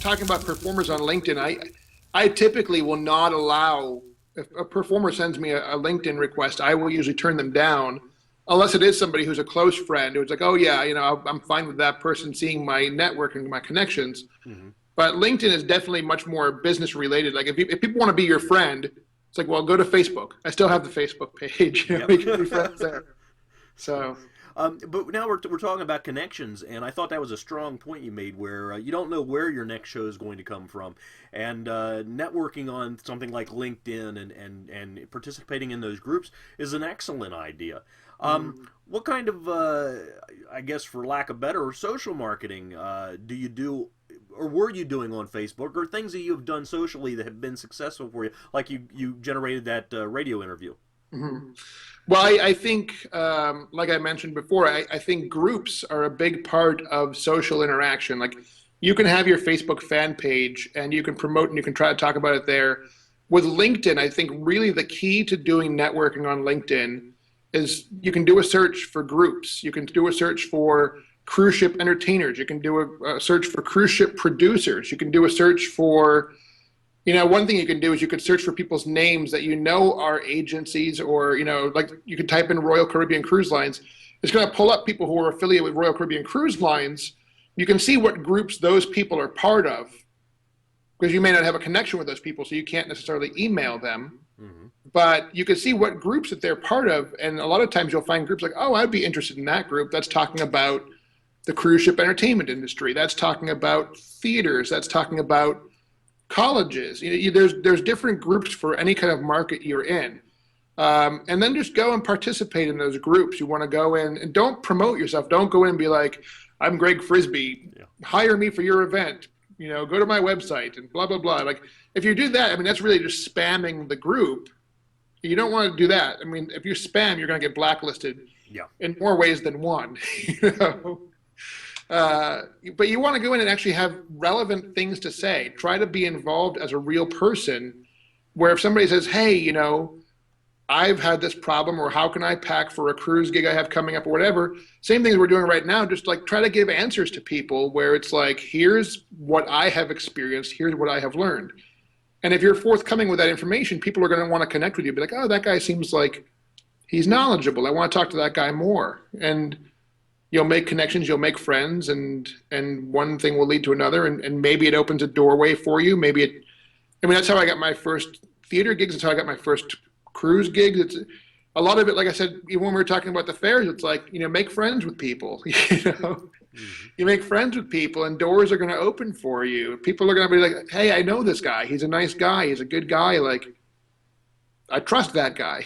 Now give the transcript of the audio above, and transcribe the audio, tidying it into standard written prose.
talking about performers on LinkedIn, I typically will not allow, if a performer sends me a LinkedIn request, I will usually turn them down unless it is somebody who's a close friend who's like, oh yeah, I'm fine with that person seeing my network and my connections. Hmm. But LinkedIn is definitely much more business related. Like if people want to be your friend, it's like, well, go to Facebook. I still have the Facebook page. Yep. We can be friends there. So But now we're talking about connections, and I thought that was a strong point you made, where you don't know where your next show is going to come from, and networking on something like LinkedIn and participating in those groups is an excellent idea. What kind of, I guess, for lack of better, social marketing do you do? Or were you doing on Facebook, or things that you've done socially that have been successful for you, like you generated that radio interview? mhm. Well, I think, like I mentioned before, I think groups are a big part of social interaction. Like you can have your Facebook fan page and you can promote and you can try to talk about it there. With LinkedIn, I think really the key to doing networking on LinkedIn is you can do a search for groups. You can do a search for cruise ship entertainers. You can do a search for cruise ship producers. You can do a search for one thing you can do is you could search for people's names that are agencies, or, like you could type in Royal Caribbean Cruise Lines. It's going to pull up people who are affiliated with Royal Caribbean Cruise Lines. You can see what groups those people are part of, because you may not have a connection with those people, so you can't necessarily email them. Hmm. But you can see what groups that they're part of. And a lot of times you'll find groups like, oh, I'd be interested in that group. That's talking about the cruise ship entertainment industry. That's talking about theaters. That's talking about colleges. There's different groups for any kind of market you're in, and then just go and participate in those groups. You want to go in and don't promote yourself. Don't go in and be like, I'm Greg Frisbee, Yeah. hire me for your event. Go to my website and blah blah blah. Like if you do that, I mean that's really just spamming the group. You don't want to do that. I mean, if you spam, you're going to get blacklisted Yeah. in more ways than one. you know but you want to go in and actually have relevant things to say. Try to be involved as a real person, where if somebody says, hey, I've had this problem, or how can I pack for a cruise gig I have coming up, or whatever, same things we're doing right now, just like try to give answers to people where it's like, here's what I have experienced, here's what I have learned. And if you're forthcoming with that information, people are going to want to connect with you, be like, oh, that guy seems like he's knowledgeable, I want to talk to that guy more. And you'll make connections, you'll make friends, and one thing will lead to another, and maybe it opens a doorway for you. That's how I got my first theater gigs. That's how I got my first cruise gigs. It's a lot of it, like I said, even when we were talking about the fairs, it's like, make friends with people. Hmm. You make friends with people and doors are going to open for you. People are going to be like, hey, I know this guy. He's a nice guy. He's a good guy. Like, I trust that guy.